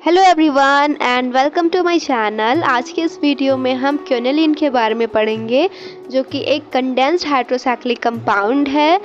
Hello everyone and welcome to my channel. आज के इस वीडियो में हम क्विनोलिन के बारे में पढ़ेंगे, जो कि एक कंडेंस्ड हाइड्रोसाइक्लिक कंपाउंड है।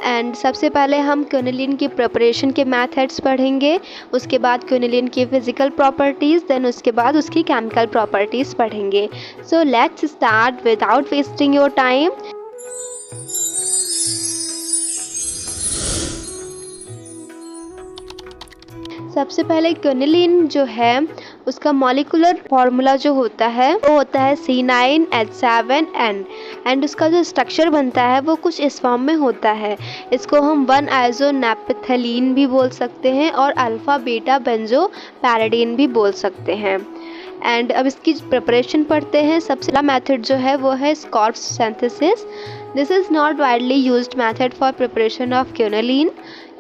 एंड सबसे पहले हम क्विनोलिन की प्रिपरेशन के मेथड्स पढ़ेंगे, उसके बाद क्विनोलिन की फिजिकल प्रॉपर्टीज़, देन उसके बाद उसकी केमिकल प्रॉपर्टीज़ पढ़ेंगे। So let's start without wasting your time. सबसे पहले क्विनोलिन जो है उसका मॉलिक्यूलर फार्मूला जो होता है वो होता है C9H7N एंड उसका जो स्ट्रक्चर बनता है वो कुछ इस फॉर्म में होता है। इसको हम 1-आइसोनेपथलीन भी बोल सकते हैं और अल्फा बीटा बेंजो पैराडीन भी बोल सकते हैं। एंड अब इसकी प्रिपरेशन पढ़ते हैं। सबसे पहला मेथड जो है वो है scorch synthesis. This is not widely used method for preparation of quinoline.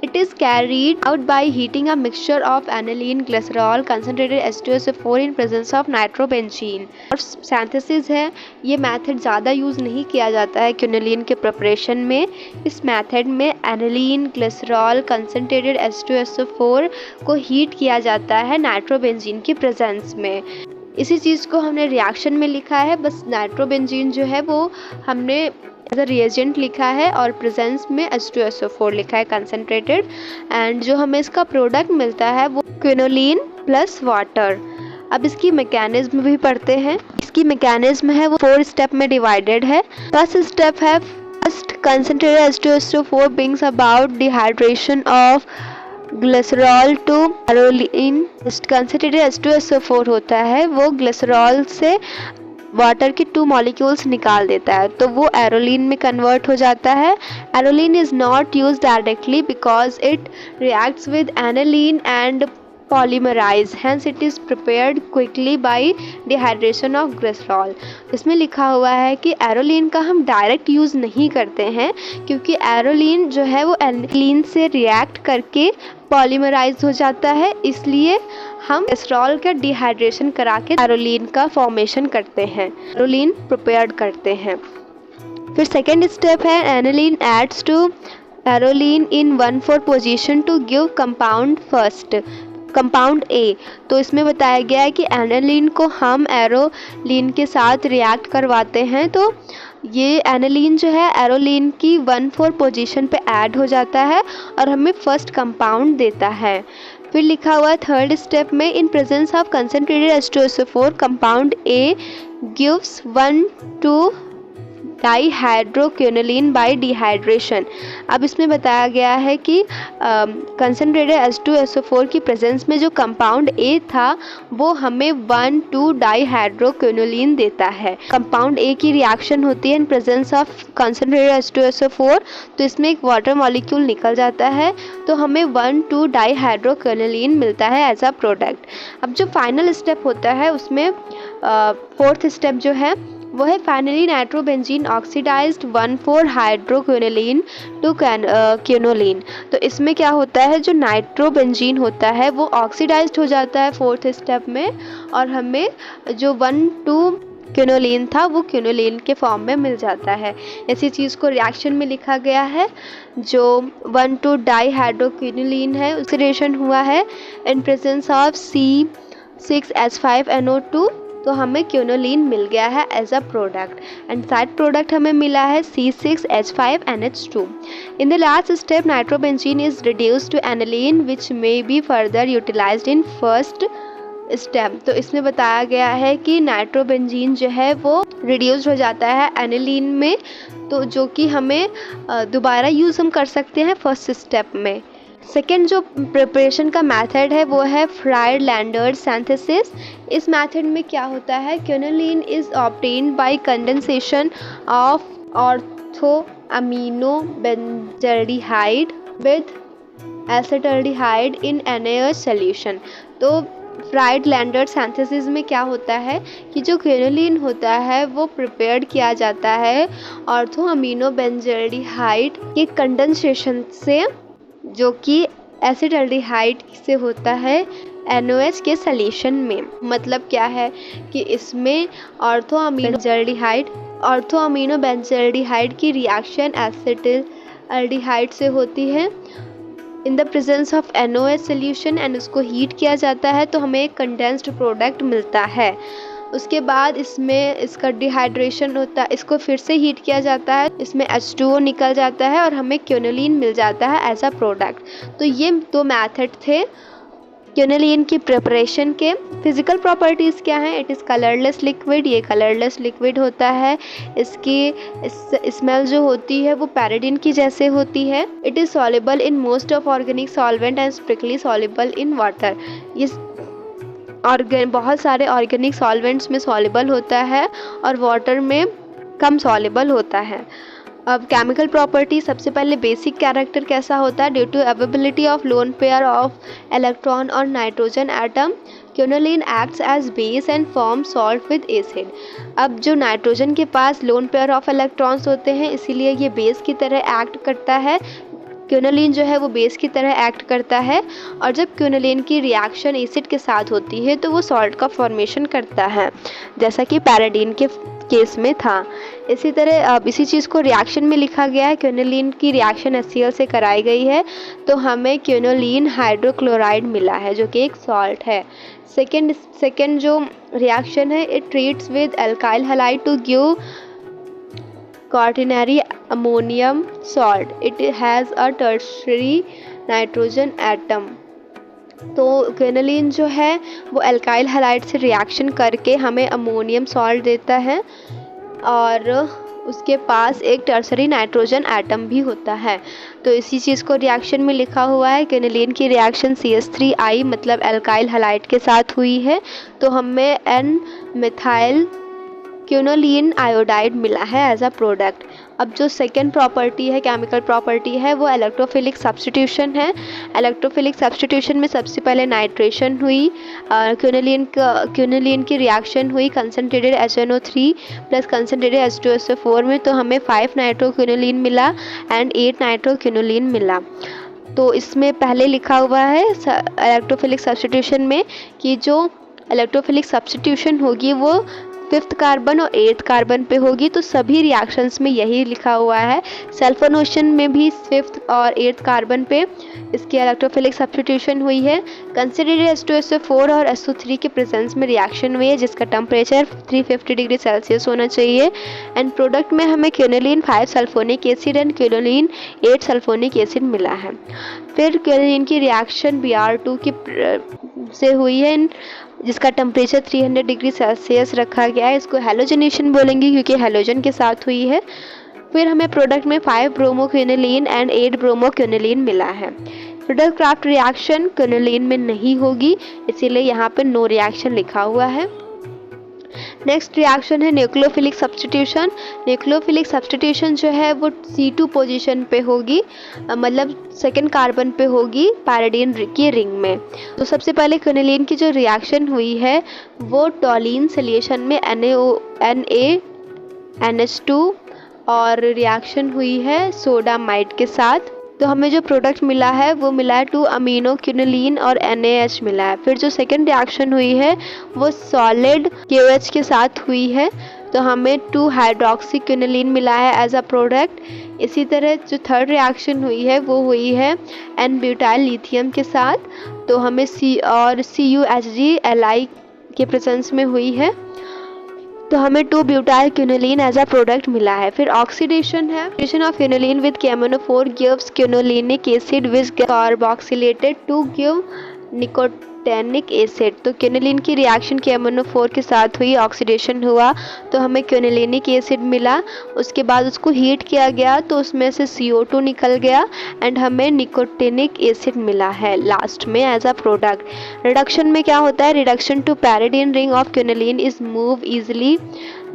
It is carried out by heating a mixture of aniline, glycerol, concentrated H2SO4 in presence of nitrobenzene. और synthesis है, ये method ज़्यादा use नहीं किया जाता है quinoline के preparation में। इस मेथड में एनिलीन, ग्लिसरॉल, कंसनट्रेटेड H2SO4 को हीट किया जाता है नाइट्रोबेंजीन की प्रेजेंस में। इसी चीज़ को हमने रिएक्शन में लिखा है, बस नाइट्रोबेंजीन जो है वो हमने एज अ रिएजेंट लिखा है और प्रेजेंस में H2SO4 लिखा है कंसनट्रेटेड। एंड जो हमें इसका प्रोडक्ट मिलता है वो क्विनोलिन प्लस वाटर। अब इसकी मैकेनिज्म भी पढ़ते हैं। इसकी मैकेनिज्म है वो 4 स्टेप में डिवाइडेड है। फर्स्ट स्टेप है concentrated H2SO4 brings about dehydration of glycerol to acrolein. Concentrated H2SO4 होता है वो ग्लिसरॉल से वाटर के 2 मॉलिक्यूल्स निकाल देता है, तो वो एरोलीन में कन्वर्ट हो जाता है। Acrolein is not use directly because it reacts with aniline and polymerise, hence it is prepared quickly by dehydration of glycerol. इसमें लिखा हुआ है कि एरोलीन का हम डायरेक्ट यूज़ नहीं करते हैं, क्योंकि एरोलीन जो है वो एनिलीन से रिएक्ट करके पॉलीमराइज हो जाता है, इसलिए हम ग्लिसरॉल का डिहाइड्रेशन करा के एरोलीन का फॉर्मेशन करते हैं, एरोलीन प्रिपेयर्ड करते हैं। फिर सेकेंड स्टेप है aniline adds to acrolein in 1,4 position to give compound first, compound A. तो इसमें बताया गया है कि एनिलीन को हम एरोलीन के साथ रिएक्ट करवाते हैं, तो ये एनिलीन जो है एरोलीन की 1,4 पोजीशन पे ऐड हो जाता है और हमें फर्स्ट कंपाउंड देता है। फिर लिखा हुआ है थर्ड स्टेप में in presence of concentrated H2SO4 compound A gives 1,2 dihydroquinoline by dehydration. अब इसमें बताया गया है कि कंसनट्रेटेड H2SO4 की प्रेजेंस में जो कंपाउंड ए था वो हमें 1,2 डाईहाइड्रोक्विनोलिन देता है। कंपाउंड ए की रिएक्शन होती है इन प्रेजेंस ऑफ कंसनट्रेटेड H2SO4, तो इसमें एक वाटर मॉलिक्यूल निकल जाता है, तो हमें 1,2 डाईहाइड्रोक्विनोलिन मिलता है एज अ प्रोडक्ट। अब जो फाइनल स्टेप होता है उसमें फोर्थ स्टेप जो है वो है finally nitrobenzene oxidised 1,4 hydroquinoline to quinoline. तो इसमें क्या होता है, जो नाइट्रोबेंजीन होता है वो ऑक्सीडाइज्ड हो जाता है फोर्थ स्टेप में, और हमें जो 1,2 क्विनोलिन था वो क्विनोलिन के फॉर्म में मिल जाता है। इसी चीज़ को रिएक्शन में लिखा गया है। जो 1,2 डाईहाइड्रोक्विनोलिन है उससे रिएक्शन हुआ है इन प्रेजेंस ऑफ C6H5NO2, तो हमें क्विनोलिन मिल गया है as a product. And side product हमें मिला है C6H5NH2। In the last step nitrobenzene is reduced to aniline which may be further utilised in first step. तो इसमें बताया गया है कि नाइट्रोबेंजीन जो है वो रिड्यूस्ड हो जाता है एनिलीन में, तो जो कि हमें दोबारा यूज़ हम कर सकते हैं फर्स्ट स्टेप में। सेकेंड जो प्रिपरेशन का मेथड है वो है फ्राइड-लैंडर्स सिंथेसिस। इस मेथड में क्या होता है, quinoline is obtained by condensation of ortho amino benzaldehyde with acetaldehyde in NaOH solution. तो फ्राइड-लैंडर्स सिंथेसिस में क्या होता है कि जो क्विनोलिन होता है वो प्रिपेयर्ड किया जाता है ऑर्थो अमीनो बेंजल्डिहाइड के कंडेंसेशन से, जो कि एसिटाल्डिहाइड से होता है NaOH के सॉल्यूशन में। मतलब क्या है कि इसमें ऑर्थो अमीनो बेंजल्डिहाइड की रिएक्शन एसिटाल्डिहाइड से होती है। In the presence of NOH solution and उसको हीट किया जाता है तो हमें एक कंडेंस्ड प्रोडक्ट मिलता है। उसके बाद इसमें इसका डिहाइड्रेशन होता है, इसको फिर से हीट किया जाता है, इसमें H2O निकल जाता है और हमें क्विनोलिन मिल जाता है एज अ प्रोडक्ट। तो ये दो मेथड थे क्विनोलिन की प्रिपरेशन के। फिजिकल प्रॉपर्टीज़ क्या हैं? इट इज़ कलरलेस लिक्विड, ये कलरलेस लिक्विड होता है। इसकी स्मेल जो होती है वो पैराडिन की जैसे होती है। It is soluble in most of organic solvent and strictly soluble in water. ये बहुत सारे ऑर्गेनिक सॉल्वेंट्स में सॉल्युबल होता है और वाटर में कम सॉल्युबल होता है। अब केमिकल प्रॉपर्टी, सबसे पहले बेसिक कैरेक्टर कैसा होता है? Due to availability of lone pair of electron और nitrogen atom, quinoline acts as base and form salt with acid. अब जो नाइट्रोजन के पास लोन पेयर ऑफ इलेक्ट्रॉन्स होते हैं इसीलिए ये बेस की तरह एक्ट करता है। क्विनोलिन जो है वो बेस की तरह एक्ट करता है और जब क्विनोलिन की रिएक्शन एसिड के साथ होती है तो वो सॉल्ट का फॉर्मेशन करता है, जैसा कि पैराडीन के केस में था। इसी तरह अब इसी चीज़ को रिएक्शन में लिखा गया है। क्विनोलिन की रिएक्शन HCl से कराई गई है तो हमें क्विनोलिन हाइड्रोक्लोराइड मिला है जो कि एक सॉल्ट है। सेकेंड जो रिएक्शन है, it treats with alkyl halide to give quaternary ammonium salt. It has a tertiary nitrogen atom. तो क्विनोलिन जो है वो एल्काइल हैलाइड से रिएक्शन करके हमें अमोनियम सॉल्ट देता है और उसके पास एक टर्सरी नाइट्रोजन एटम भी होता है। तो इसी चीज़ को रिएक्शन में लिखा हुआ है। क्विनोलिन की रिएक्शन CH3I मतलब एल्काइल हैलाइड के साथ हुई है तो हमें N मिथाइल क्विनोलिन आयोडाइड मिला है एज अ प्रोडक्ट। अब जो सेकेंड प्रॉपर्टी है, केमिकल प्रॉपर्टी है, वो इलेक्ट्रोफिलिक सब्स्टिट्यूशन है। इलेक्ट्रोफिलिक सब्स्टिट्यूशन में सबसे पहले नाइट्रेशन हुई, क्विनोलिन की रिएक्शन हुई concentrated HNO3 plus concentrated H2SO4 में, तो हमें 5 नाइट्रो क्विनोलिन मिला एंड 8 नाइट्रो क्विनोलिन मिला। तो इसमें पहले लिखा हुआ है इलेक्ट्रोफिलिक सब्स्टिट्यूशन में कि जो इलेक्ट्रोफिलिक सब्स्टिट्यूशन होगी वो 5th कार्बन और 8th कार्बन पे होगी। तो सभी रिएक्शंस में यही लिखा हुआ है। सल्फोनेशन में भी 5th और 8th कार्बन पे इसकी इलेक्ट्रोफिलिक सब्स्टिट्यूशन हुई है। कंसिडरेड H2SO4 और SO3 के प्रेजेंस में रिएक्शन हुई है जिसका टेम्परेचर 350 डिग्री सेल्सियस होना चाहिए एंड प्रोडक्ट में हमें quinoline 5 sulphonic acid and quinoline 8 sulphonic acid मिला है। फिर क्विनोलिन की रिएक्शन Br2 की से हुई है जिसका टेम्परेचर 300 डिग्री सेल्सियस रखा गया है। इसको हैलोजनेशन बोलेंगे क्योंकि हैलोजन के साथ हुई है। फिर हमें प्रोडक्ट में 5 bromo quinoline and 8 bromo quinoline मिला है। फिडल क्राफ्ट रिएक्शन क्विनोलिन में नहीं होगी इसीलिए यहाँ पे नो रिएक्शन लिखा हुआ है। नेक्स्ट रिएक्शन है न्यूक्लियोफिलिक सब्स्टिट्यूशन। न्यूक्लियोफिलिक सब्स्टिट्यूशन जो है वो C2 पोजीशन पे होगी, मतलब 2nd कार्बन पे होगी पैराडीन की रिंग में। तो सबसे पहले क्विनोलिन की जो रिएक्शन हुई है वो टॉलिन सोल्यूशन में NaNH2 और रिएक्शन हुई है सोडामाइड के साथ। तो हमें जो प्रोडक्ट मिला है वो मिला है 2 अमीनो क्विनोलिन और NaH मिला है। फिर जो सेकंड रिएक्शन हुई है वो सॉलिड KOH के साथ हुई है तो हमें 2 हाइड्रोक्सी क्विनोलिन मिला है एज अ प्रोडक्ट। इसी तरह जो थर्ड रिएक्शन हुई है वो हुई है N ब्यूटाइल लिथियम के साथ तो हमें CuHg Li के प्रेजेंस में हुई है तो हमें 2 butyl quinoline as a product मिला है। फिर ऑक्सीडेशन है। Oxidation of quinoline with KMnO4 gives quinolinic acid which carboxylated to give nicotinic acid. तो क्विनोलिन की रिएक्शन KMnO4 के साथ हुई, ऑक्सीडेशन हुआ तो हमें क्विनोलिनिक एसिड मिला। उसके बाद उसको हीट किया गया तो उसमें से CO2 निकल गया एंड हमें निकोटेनिक एसिड मिला है लास्ट में एज अ प्रोडक्ट। रिडक्शन में क्या होता है? Reduction to pyridine ring of quinoline is move easily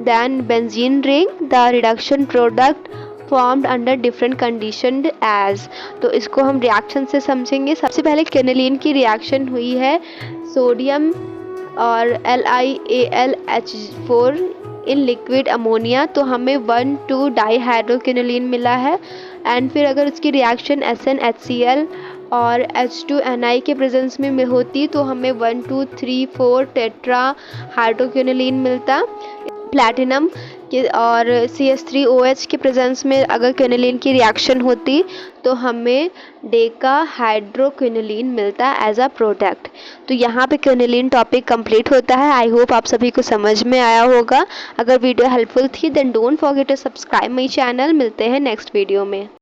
then benzene ring. The reduction product formed under different condition as. तो इसको हम रिएक्शन से समझेंगे। सबसे पहले क्विनोलिन की रिएक्शन हुई है सोडियम और LiAlH4 इन लिक्विड अमोनिया तो हमें 1,2 डाईहाइड्रोक्विनोलिन मिला है एंड फिर अगर उसकी रिएक्शन SnHCl और H2Ni के प्रेजेंस में होती तो हमें 1, 2, 3, 4 टेट्रा हाइड्रोक्विनोलिन मिलता। प्लैटिनम के और CH3OH के प्रेजेंस में अगर क्विनोलिन की रिएक्शन होती तो हमें डेका हाइड्रोक्विनोलिन मिलता है एज अ प्रोडक्ट। तो यहाँ पे क्विनोलिन टॉपिक कंप्लीट होता है। आई होप आप सभी को समझ में आया होगा। अगर वीडियो हेल्पफुल थी then don't forget to subscribe my channel. मिलते हैं नेक्स्ट वीडियो में।